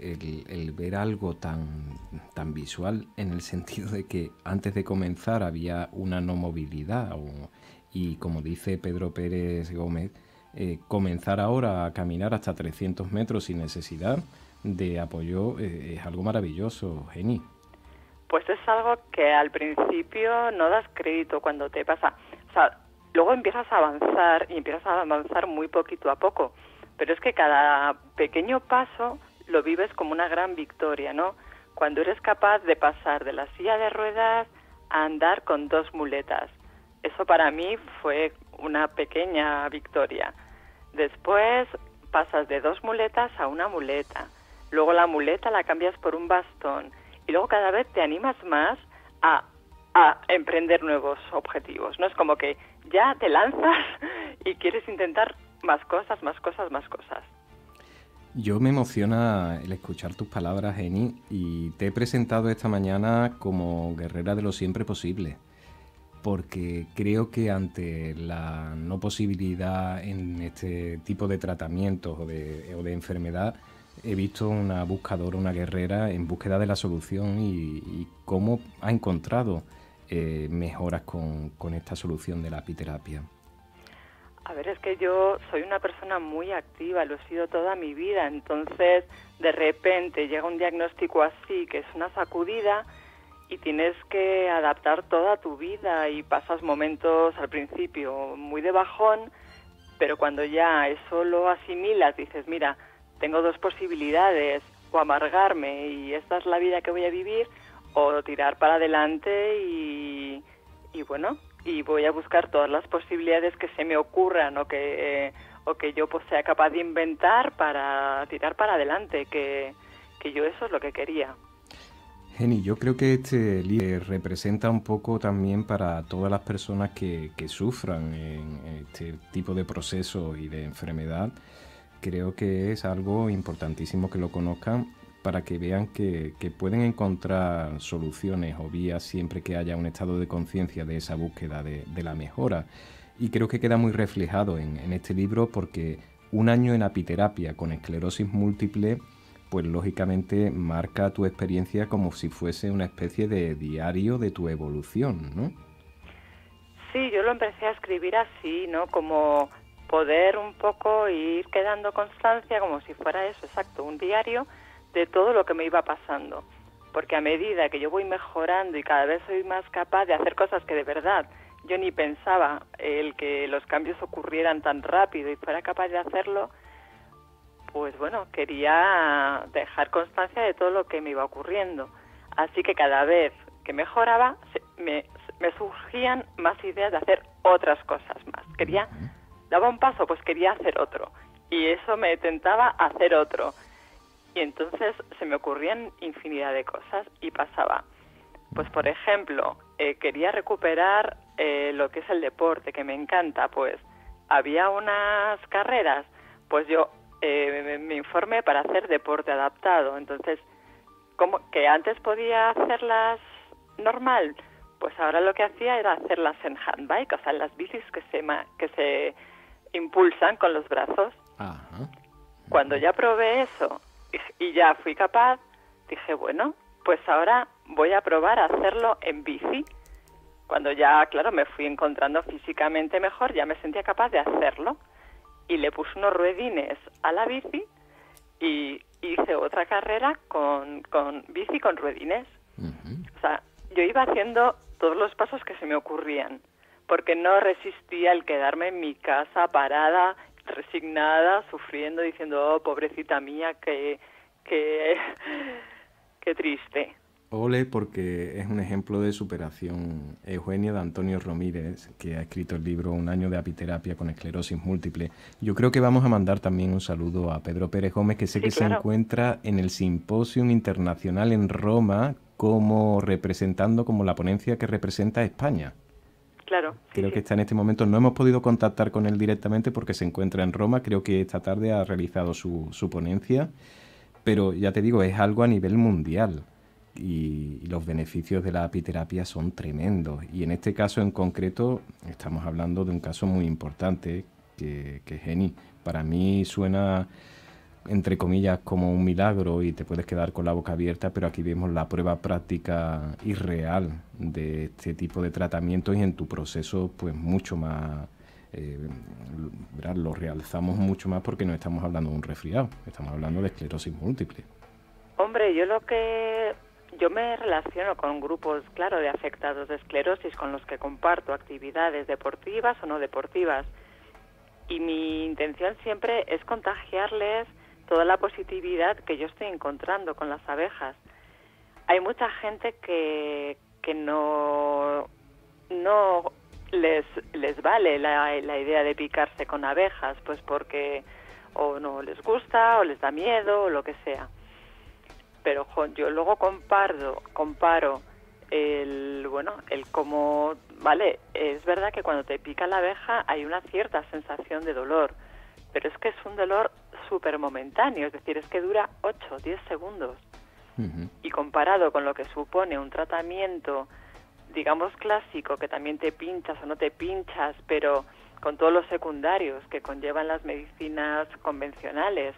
el ver algo tan visual, en el sentido de que antes de comenzar había una no movilidad y como dice Pedro Pérez Gómez, comenzar ahora a caminar hasta 300 metros sin necesidad de apoyo es algo maravilloso, Geni. Pues es algo que al principio no das crédito cuando te pasa. O sea, luego empiezas a avanzar y empiezas a avanzar muy poquito a poco. Pero es que cada pequeño paso lo vives como una gran victoria, ¿no? Cuando eres capaz de pasar de la silla de ruedas a andar con 2 muletas. Eso para mí fue una pequeña victoria. Después pasas de 2 muletas a una muleta. Luego la muleta la cambias por un bastón. Y luego cada vez te animas más a emprender nuevos objetivos, ¿no? Es como que ya te lanzas y quieres intentar más cosas. Yo me emociona el escuchar tus palabras, Geni, y te he presentado esta mañana como guerrera de lo siempre posible, porque creo que ante la no posibilidad en este tipo de tratamientos o de enfermedad, he visto una buscadora, una guerrera en búsqueda de la solución y cómo ha encontrado mejoras con esta solución de la apiterapia. A ver, es que yo soy una persona muy activa, lo he sido toda mi vida, entonces de repente llega un diagnóstico así, que es una sacudida, y tienes que adaptar toda tu vida y pasas momentos al principio muy de bajón, pero cuando ya eso lo asimilas, dices, mira, tengo 2 posibilidades, o amargarme y esta es la vida que voy a vivir, o tirar para adelante y bueno, y voy a buscar todas las posibilidades que se me ocurran o que yo pues sea capaz de inventar para tirar para adelante, que yo eso es lo que quería. Geni, yo creo que este libro representa un poco también para todas las personas que sufran en este tipo de proceso y de enfermedad. Creo que es algo importantísimo que lo conozcan para que vean que pueden encontrar soluciones o vías siempre que haya un estado de conciencia de esa búsqueda de la mejora. Y creo que queda muy reflejado en este libro porque un año en apiterapia con esclerosis múltiple, pues lógicamente marca tu experiencia como si fuese una especie de diario de tu evolución, ¿no? Sí, yo lo empecé a escribir así, ¿no? Como poder un poco ir quedando constancia, como si fuera eso, exacto, un diario de todo lo que me iba pasando, porque a medida que yo voy mejorando y cada vez soy más capaz de hacer cosas que de verdad yo ni pensaba el que los cambios ocurrieran tan rápido y fuera capaz de hacerlo, pues bueno, quería dejar constancia de todo lo que me iba ocurriendo. Así que cada vez que mejoraba me surgían más ideas de hacer otras cosas más. Daba un paso, pues quería hacer otro, y eso me tentaba a hacer otro. Y entonces se me ocurrían infinidad de cosas y pasaba. Pues por ejemplo, quería recuperar lo que es el deporte, que me encanta. Pues había unas carreras, pues yo me informé para hacer deporte adaptado. Entonces como que antes podía hacerlas normal, pues ahora lo que hacía era hacerlas en handbike, o sea, en las bicis que se impulsan con los brazos. Ajá. Cuando ya probé eso y ya fui capaz, dije, bueno, pues ahora voy a probar a hacerlo en bici. Cuando ya, claro, me fui encontrando físicamente mejor, ya me sentía capaz de hacerlo. Y le puse unos ruedines a la bici y hice otra carrera con bici con ruedines. O sea, yo iba haciendo todos los pasos que se me ocurrían, porque no resistía el quedarme en mi casa parada, resignada, sufriendo, diciendo, oh, pobrecita mía, qué triste. Ole, porque es un ejemplo de superación. Eugenia de Antonio Ramírez, que ha escrito el libro Un año de apiterapia con esclerosis múltiple. Yo creo que vamos a mandar también un saludo a Pedro Pérez Gómez, que sé que se encuentra en el Simposium Internacional en Roma, como representando como la ponencia que representa a España. Claro. Creo que está en este momento. No hemos podido contactar con él directamente porque se encuentra en Roma. Creo que esta tarde ha realizado su ponencia. Pero ya te digo, es algo a nivel mundial. Y los beneficios de la apiterapia son tremendos. Y en este caso en concreto estamos hablando de un caso muy importante que Geni, para mí suena entre comillas como un milagro y te puedes quedar con la boca abierta, pero aquí vemos la prueba práctica y real de este tipo de tratamientos y en tu proceso pues mucho más, lo realzamos mucho más porque no estamos hablando de un resfriado, estamos hablando de esclerosis múltiple. Hombre, yo me relaciono con grupos, claro, de afectados de esclerosis con los que comparto actividades deportivas o no deportivas. Y mi intención siempre es contagiarles toda la positividad que yo estoy encontrando con las abejas. Hay mucha gente que no les vale la idea de picarse con abejas, pues porque o no les gusta o les da miedo o lo que sea. Pero yo luego comparo el cómo, vale, es verdad que cuando te pica la abeja hay una cierta sensación de dolor, pero es que es un dolor súper momentáneo, es decir, es que dura 8 o 10 segundos. Uh-huh. Y comparado con lo que supone un tratamiento, digamos, clásico, que también te pinchas o no te pinchas, pero con todos los secundarios que conllevan las medicinas convencionales,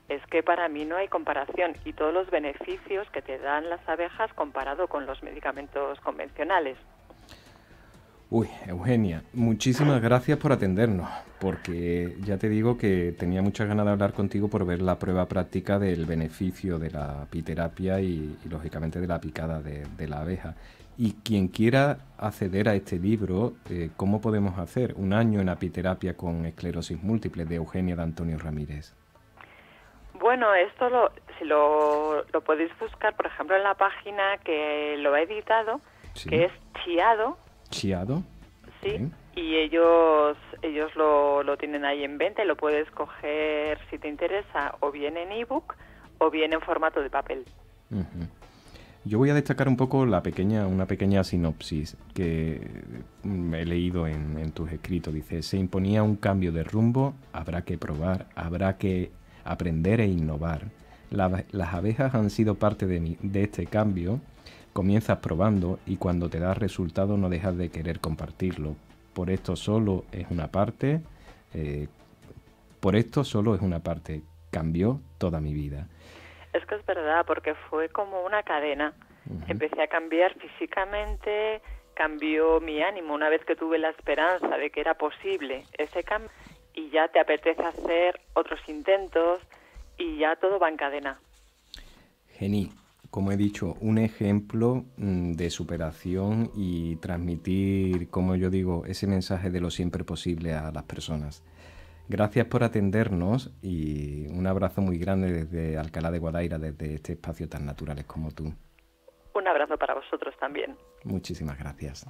es que para mí no hay comparación, y todos los beneficios que te dan las abejas comparado con los medicamentos convencionales. Uy, Eugenia, muchísimas gracias por atendernos, porque ya te digo que tenía muchas ganas de hablar contigo por ver la prueba práctica del beneficio de la apiterapia y lógicamente de la picada de la abeja. Y quien quiera acceder a este libro, ¿cómo podemos hacer? Un año en apiterapia con esclerosis múltiple, de Eugenia de Antonio Ramírez. Bueno, esto lo podéis buscar, por ejemplo, en la página que lo ha editado, sí, que es Chiado. ¿Chiado? Sí, y ellos lo tienen ahí en venta y lo puedes coger, si te interesa, o bien en ebook o bien en formato de papel. Uh-huh. Yo voy a destacar un poco una pequeña sinopsis que he leído en tus escritos. Dice, se imponía un cambio de rumbo, habrá que probar, habrá que aprender e innovar. Las abejas han sido parte de este cambio. Comienzas probando y cuando te da resultado no dejas de querer compartirlo. Por esto solo es una parte. Cambió toda mi vida. Es que es verdad, porque fue como una cadena. Uh-huh. Empecé a cambiar físicamente, cambió mi ánimo una vez que tuve la esperanza de que era posible ese cambio, y ya te apetece hacer otros intentos y ya todo va en cadena. Geni, como he dicho, un ejemplo de superación y transmitir, como yo digo, ese mensaje de lo siempre posible a las personas. Gracias por atendernos y un abrazo muy grande desde Alcalá de Guadaira, desde este espacio tan naturales como tú. Un abrazo para vosotros también. Muchísimas gracias.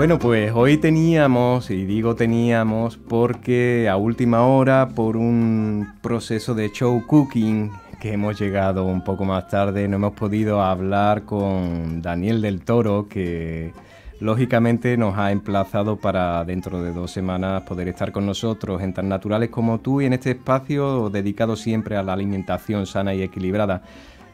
Bueno, pues hoy teníamos, y digo teníamos porque a última hora, por un proceso de show cooking que hemos llegado un poco más tarde, no hemos podido hablar con Daniel del Toro, que lógicamente nos ha emplazado para dentro de 2 semanas poder estar con nosotros en Tan Naturales como Tú y en este espacio dedicado siempre a la alimentación sana y equilibrada.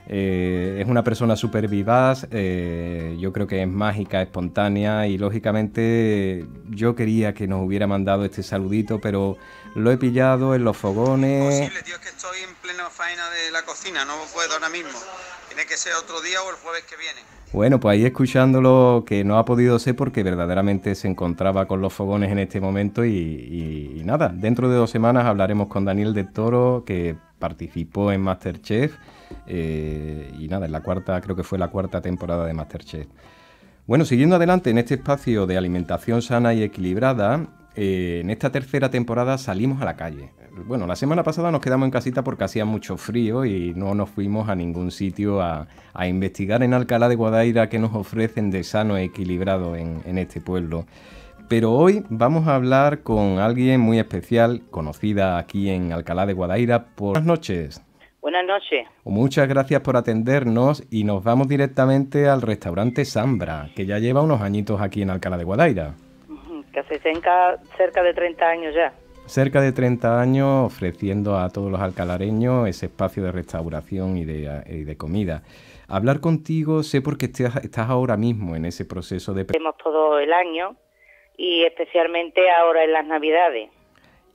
Es una persona súper vivaz, yo creo que es mágica, espontánea y lógicamente yo quería que nos hubiera mandado este saludito, pero lo he pillado en los fogones. Imposible, tío, es que estoy en plena faena de la cocina, no puedo ahora mismo. Tiene que ser otro día o el jueves que viene. Bueno, pues ahí escuchándolo, que no ha podido ser porque verdaderamente se encontraba con los fogones en este momento y nada, dentro de 2 semanas hablaremos con Daniel del Toro, que participó en MasterChef y nada, creo que fue la 4ª temporada de MasterChef. Bueno, siguiendo adelante en este espacio de alimentación sana y equilibrada, en esta 3ª temporada salimos a la calle. Bueno, la semana pasada nos quedamos en casita porque hacía mucho frío y no nos fuimos a ningún sitio a investigar en Alcalá de Guadaira qué nos ofrecen de sano e equilibrado en este pueblo. Pero hoy vamos a hablar con alguien muy especial, conocida aquí en Alcalá de Guadaira. Buenas noches. Buenas noches. Muchas gracias por atendernos y nos vamos directamente al restaurante Zambra, que ya lleva unos añitos aquí en Alcalá de Guadaira. Casi cerca de 30 años ya. Cerca de 30 años ofreciendo a todos los alcalareños ese espacio de restauración y de comida. Hablar contigo sé porque estás ahora mismo en ese proceso de... Hacemos todo el año y especialmente ahora en las Navidades.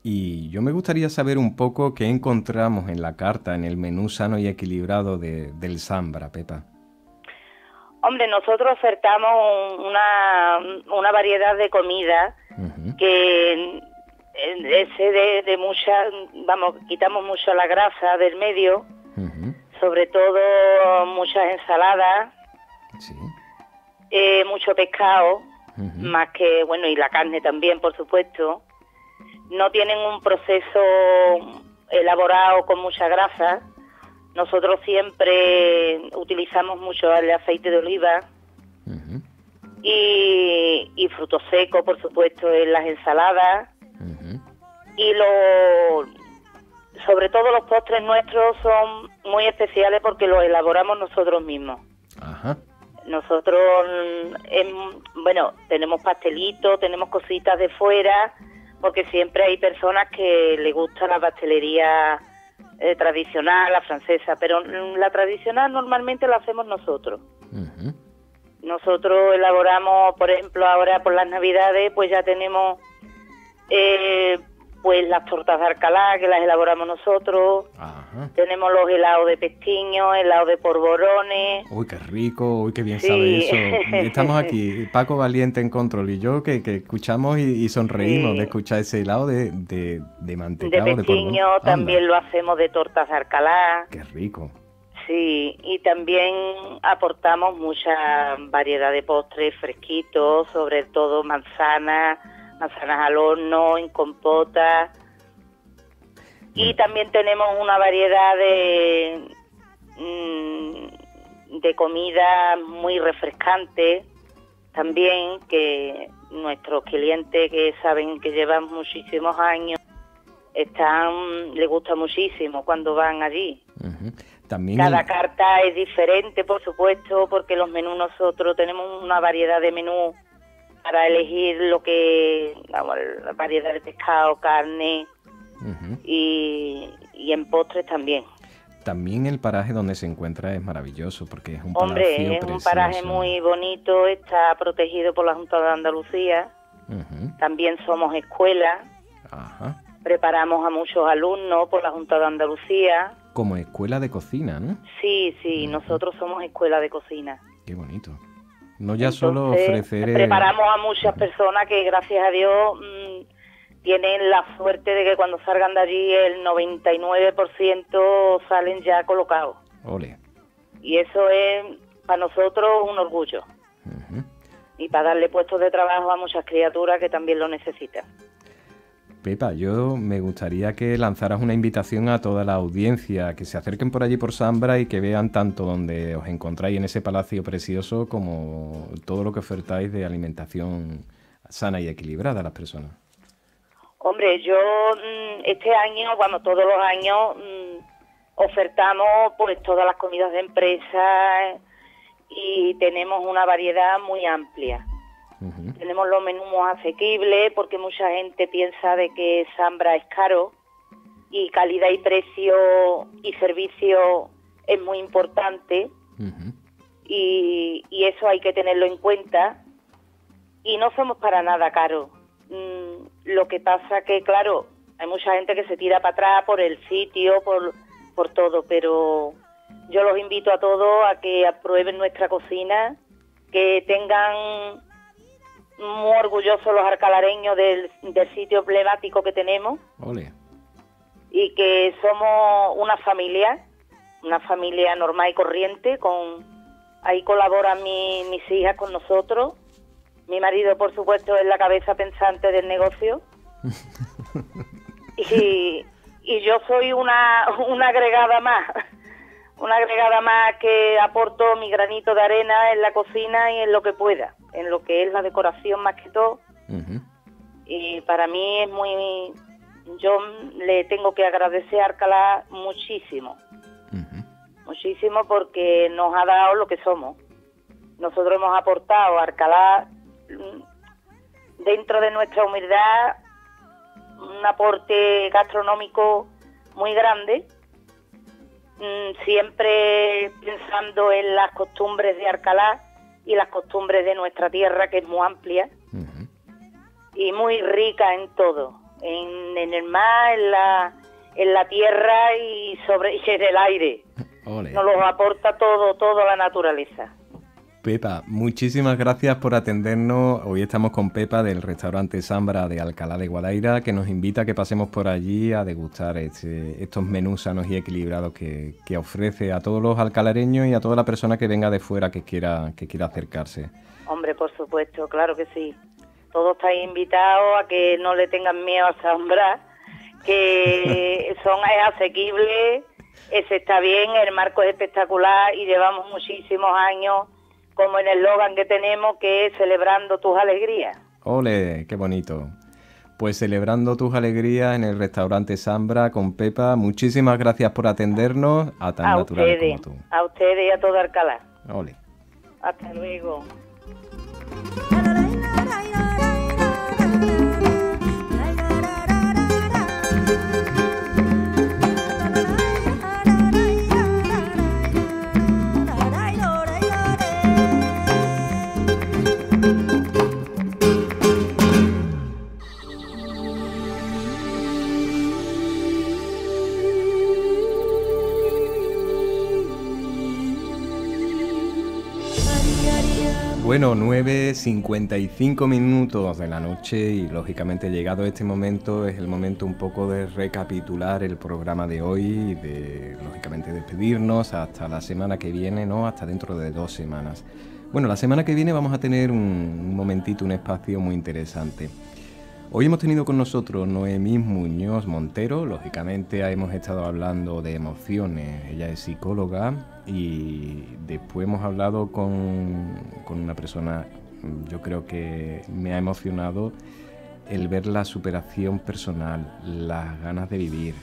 Y yo me gustaría saber un poco qué encontramos en la carta, en el menú sano y equilibrado del Zambra, Pepa. Hombre, nosotros ofertamos una variedad de comida que de mucha, quitamos mucho la grasa del medio, sobre todo muchas ensaladas, sí. Mucho pescado, más que, bueno, y la carne también, por supuesto. No tienen un proceso elaborado con mucha grasa. Nosotros siempre utilizamos mucho el aceite de oliva y frutos secos, por supuesto, en las ensaladas. Y sobre todo los postres nuestros son muy especiales porque los elaboramos nosotros mismos. Ajá. Nosotros, bueno, tenemos pastelitos, tenemos cositas de fuera, porque siempre hay personas que les gusta la pastelería tradicional, la francesa, pero la tradicional normalmente la hacemos nosotros. Nosotros elaboramos, por ejemplo, ahora por las Navidades, pues ya tenemos pues las tortas de Alcalá, que las elaboramos nosotros. Ajá. Tenemos los helados de pestiño, helados de polvorones. Uy, qué rico, uy, qué bien sabe eso. Estamos aquí, Paco Valiente en control y yo que escuchamos y sonreímos de escuchar ese helado de mantecado, de pestiño, también lo hacemos de tortas de Alcalá. Qué rico. Sí, y también aportamos mucha variedad de postres fresquitos, sobre todo manzanas al horno, en compota. Y también tenemos una variedad de comida muy refrescante también, que nuestros clientes que saben que llevan muchísimos años les gusta muchísimo cuando van allí. También cada carta es diferente, por supuesto, porque los menús nosotros tenemos una variedad de menús para elegir la variedad de pescado, carne y en postres también. También el paraje donde se encuentra es maravilloso porque es un Hombre, es un paraje muy bonito, está protegido por la Junta de Andalucía. También somos escuela. Preparamos a muchos alumnos por la Junta de Andalucía. Como escuela de cocina, ¿no? Sí, nosotros somos escuela de cocina. Qué bonito. No ya solo ofrecer... Preparamos a muchas personas que, gracias a Dios, tienen la suerte de que cuando salgan de allí el 99% salen ya colocados. Ole. Y eso es para nosotros un orgullo. Y para darle puestos de trabajo a muchas criaturas que también lo necesitan. Pepa, yo me gustaría que lanzaras una invitación a toda la audiencia, que se acerquen por allí por Zambra y que vean tanto donde os encontráis en ese palacio precioso como todo lo que ofertáis de alimentación sana y equilibrada a las personas? Hombre, yo este año, bueno, todos los años ofertamos pues todas las comidas de empresa y tenemos una variedad muy amplia. Tenemos los menús asequibles porque mucha gente piensa de que Zambra es caro y calidad y precio y servicio es muy importante y eso hay que tenerlo en cuenta y no somos para nada caros. Lo que pasa que, claro, hay mucha gente que se tira para atrás por el sitio, por todo, pero yo los invito a todos a que aprueben nuestra cocina, que tengan muy orgullosos los alcalareños del sitio emblemático que tenemos. Ole. Y que somos una familia normal y corriente, ahí colaboran mis hijas con nosotros. Mi marido, por supuesto, es la cabeza pensante del negocio. y yo soy una agregada más. Una agregada más que aporto mi granito de arena en la cocina y en lo que pueda. En lo que es la decoración más que todo. Y para mí es muy... Yo le tengo que agradecer a Alcalá muchísimo. Muchísimo porque nos ha dado lo que somos. Nosotros hemos aportado a Alcalá, dentro de nuestra humildad, un aporte gastronómico muy grande, siempre pensando en las costumbres de Alcalá y las costumbres de nuestra tierra, que es muy amplia y muy rica en todo, en el mar, en la tierra y en el aire. Ole. Nos lo aporta todo la naturaleza. Pepa, muchísimas gracias por atendernos. Hoy estamos con Pepa del restaurante Zambra de Alcalá de Guadaira, que nos invita a que pasemos por allí a degustar estos menús sanos y equilibrados que ofrece a todos los alcalareños y a toda la persona que venga de fuera que quiera acercarse. Hombre, por supuesto, claro que sí. Todos estáis invitados a que no le tengan miedo a Zambra, que es asequible, se está bien, el marco es espectacular y llevamos muchísimos años como en el eslogan que tenemos, que es celebrando tus alegrías. ¡Ole! ¡Qué bonito! Pues celebrando tus alegrías en el restaurante Zambra con Pepa. Muchísimas gracias por atendernos a tan naturales como tú. A ustedes y a todo Alcalá. ¡Ole! Hasta luego. Bueno, 9:55 minutos de la noche y lógicamente llegado este momento es el momento un poco de recapitular el programa de hoy y de lógicamente despedirnos hasta la semana que viene, ¿no? Hasta dentro de 2 semanas. Bueno, la semana que viene vamos a tener un momentito, un espacio muy interesante. Hoy hemos tenido con nosotros Noemí Muñoz Montero, lógicamente hemos estado hablando de emociones, ella es psicóloga y después hemos hablado con una persona, yo creo que me ha emocionado el ver la superación personal, las ganas de vivir,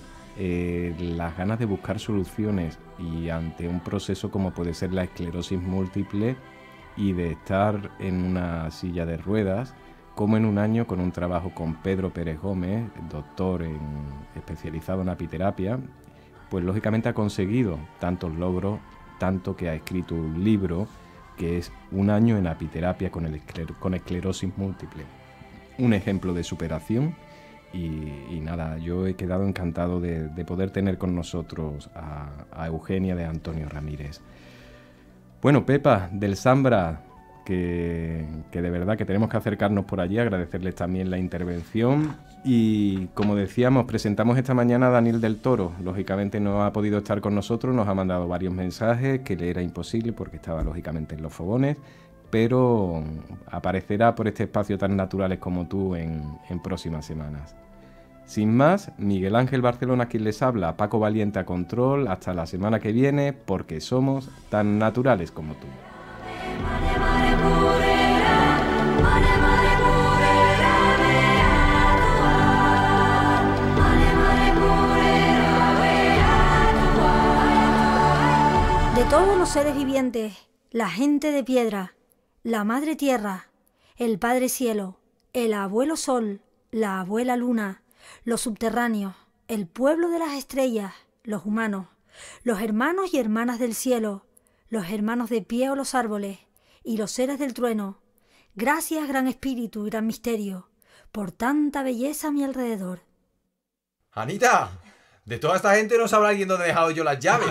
las ganas de buscar soluciones y ante un proceso como puede ser la esclerosis múltiple y de estar en una silla de ruedas, como en un año con un trabajo con Pedro Pérez Gómez, doctor especializado en apiterapia, pues lógicamente ha conseguido tantos logros, tanto que ha escrito un libro que es Un año en apiterapia con esclerosis múltiple. Un ejemplo de superación y nada, yo he quedado encantado de poder tener con nosotros a Eugenia de Antonio Ramírez. Bueno, Pepa, del Zambra, que de verdad que tenemos que acercarnos por allí, agradecerles también la intervención y como decíamos, presentamos esta mañana a Daniel del Toro, lógicamente no ha podido estar con nosotros, nos ha mandado varios mensajes que le era imposible porque estaba lógicamente en los fogones, pero aparecerá por este espacio tan naturales como tú en próximas semanas. Sin más, Miguel Ángel Barcelona quien les habla, Paco Valiente a control, hasta la semana que viene porque somos tan naturales como tú. Mare, mare, mure, mare, mare, mure. todos los seres vivientes, la gente de piedra, la madre tierra, el padre cielo, el abuelo sol, la abuela luna, los subterráneos, el pueblo de las estrellas, los humanos, los hermanos y hermanas del cielo, los hermanos de pie o los árboles, y los seres del trueno. Gracias, gran espíritu y gran misterio, por tanta belleza a mi alrededor. Anita, de toda esta gente no sabrá alguien dónde he dejado yo las llaves.